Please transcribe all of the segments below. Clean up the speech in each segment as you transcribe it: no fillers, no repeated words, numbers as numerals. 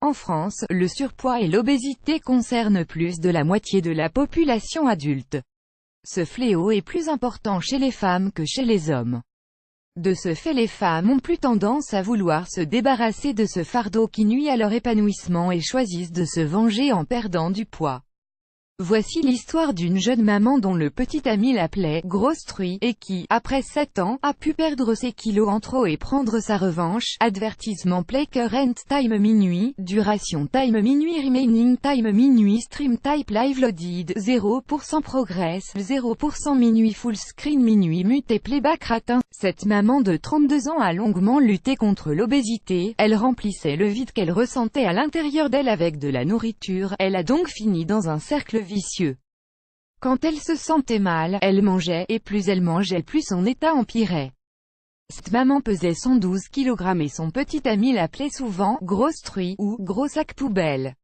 En France, le surpoids et l'obésité concernent plus de la moitié de la population adulte. Ce fléau est plus important chez les femmes que chez les hommes. De ce fait, les femmes ont plus tendance à vouloir se débarrasser de ce fardeau qui nuit à leur épanouissement et choisissent de se venger en perdant du poids. Voici l'histoire d'une jeune maman dont le petit ami l'appelait « grosse truie » et qui, après 7 ans, a pu perdre ses kilos en trop et prendre sa revanche. Advertisement play current time minuit, duration time minuit remaining time minuit stream type live loaded, 0% progress, 0% minuit full screen minuit mute et playback ratin. Cette maman de 32 ans a longuement lutté contre l'obésité, elle remplissait le vide qu'elle ressentait à l'intérieur d'elle avec de la nourriture, elle a donc fini dans un cercle vicieux. Quand elle se sentait mal, elle mangeait, et plus elle mangeait, plus son état empirait. Cette maman pesait 112 kg et son petit ami l'appelait souvent « grosse truie » ou « gros sac poubelle ».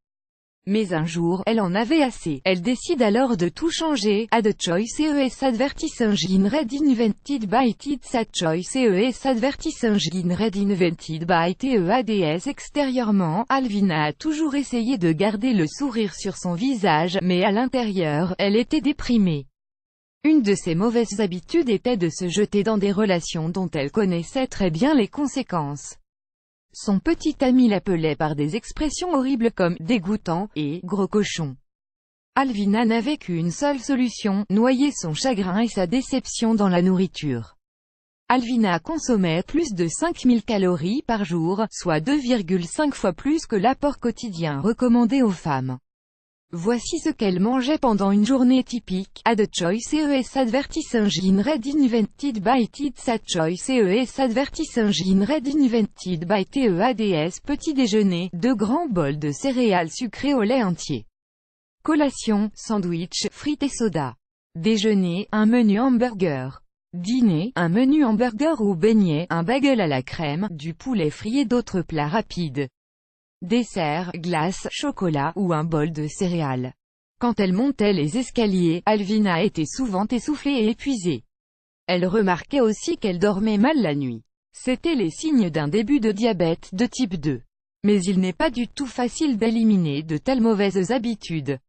Mais un jour, elle en avait assez. Elle décide alors de tout changer. Add choice ES advertising red invented by It's a choice ES advertising red invented by TEADS. Extérieurement, Alvina a toujours essayé de garder le sourire sur son visage, mais à l'intérieur, elle était déprimée. Une de ses mauvaises habitudes était de se jeter dans des relations dont elle connaissait très bien les conséquences. Son petit ami l'appelait par des expressions horribles comme « dégoûtant » et « gros cochon ». Alvina n'avait qu'une seule solution, noyer son chagrin et sa déception dans la nourriture. Alvina consommait plus de 5000 calories par jour, soit 2,5 fois plus que l'apport quotidien recommandé aux femmes. Voici ce qu'elle mangeait pendant une journée typique. Add choice ES advertising red invented by It's a choice ES advertising red invented by TEADS. Petit déjeuner, 2 grands bols de céréales sucrées au lait entier. Collation, sandwich, frites et soda. Déjeuner, un menu hamburger. Dîner, un menu hamburger ou beignet, un bagel à la crème, du poulet frit et d'autres plats rapides. Dessert, glace, chocolat, ou un bol de céréales. Quand elle montait les escaliers, Alvina était souvent essoufflée et épuisée. Elle remarquait aussi qu'elle dormait mal la nuit. C'étaient les signes d'un début de diabète de type 2. Mais il n'est pas du tout facile d'éliminer de telles mauvaises habitudes.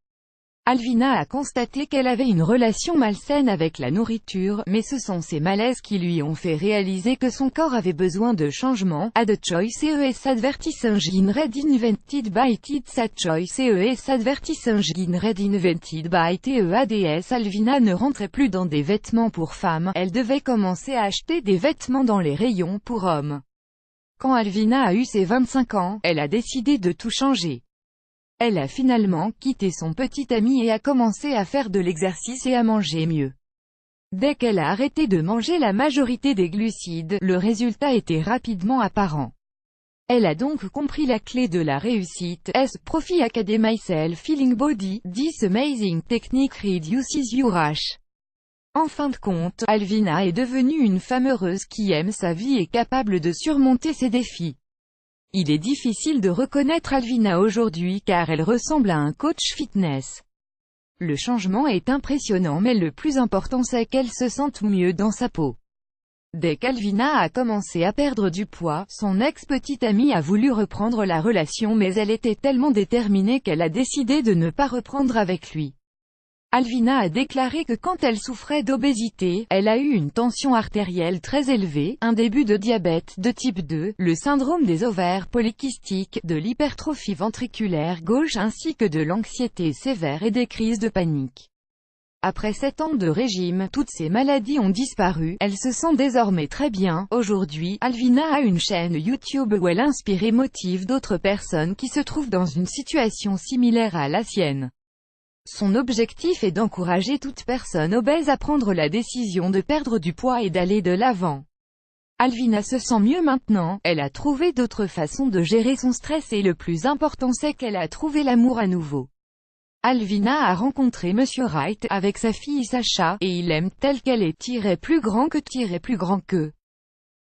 Alvina a constaté qu'elle avait une relation malsaine avec la nourriture, mais ce sont ces malaises qui lui ont fait réaliser que son corps avait besoin de changement. Add choice ES advertising red invented by It's a choice ES advertising red invented by TEADS. Alvina ne rentrait plus dans des vêtements pour femmes, elle devait commencer à acheter des vêtements dans les rayons pour hommes. Quand Alvina a eu ses 25 ans, elle a décidé de tout changer. Elle a finalement quitté son petit ami et a commencé à faire de l'exercice et à manger mieux. Dès qu'elle a arrêté de manger la majorité des glucides, le résultat était rapidement apparent. Elle a donc compris la clé de la réussite. Profi Academy Self Feeling Body, this amazing technique reduces your rush. En fin de compte, Alvina est devenue une femme heureuse qui aime sa vie et capable de surmonter ses défis. Il est difficile de reconnaître Alvina aujourd'hui car elle ressemble à un coach fitness. Le changement est impressionnant mais le plus important c'est qu'elle se sente mieux dans sa peau. Dès qu'Alvina a commencé à perdre du poids, son ex-petite amie a voulu reprendre la relation mais elle était tellement déterminée qu'elle a décidé de ne pas reprendre avec lui. Alvina a déclaré que quand elle souffrait d'obésité, elle a eu une tension artérielle très élevée, un début de diabète de type 2, le syndrome des ovaires polykystiques, de l'hypertrophie ventriculaire gauche ainsi que de l'anxiété sévère et des crises de panique. Après 7 ans de régime, toutes ces maladies ont disparu, elle se sent désormais très bien. Aujourd'hui, Alvina a une chaîne YouTube où elle inspire et motive d'autres personnes qui se trouvent dans une situation similaire à la sienne. Son objectif est d'encourager toute personne obèse à prendre la décision de perdre du poids et d'aller de l'avant. Alvina se sent mieux maintenant, elle a trouvé d'autres façons de gérer son stress et le plus important c'est qu'elle a trouvé l'amour à nouveau. Alvina a rencontré Monsieur Wright avec sa fille Sacha, et il l'aime telle qu'elle est plus grand que plus grand que.